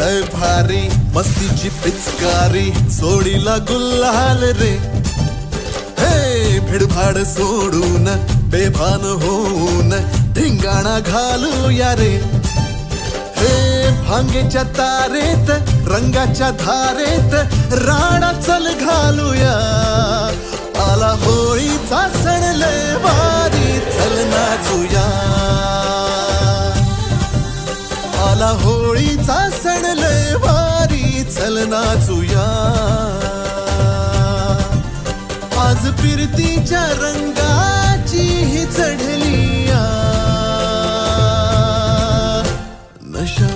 लय भारी मस्तीची पिचकारी सोडीला गुल्हाल रे हे भिडभाड सोडून बेभान होऊन धिंगाणा घालूया रे हे भांगेच्या तारेत रंगाच्या धारेत राणा चल घालूया आला होळीचा सण लय भारी चल नाचूया आला होळीचा सण लय भारी चल नाचूया आज फिरतीच्या रंगाची ही चढलिया नशा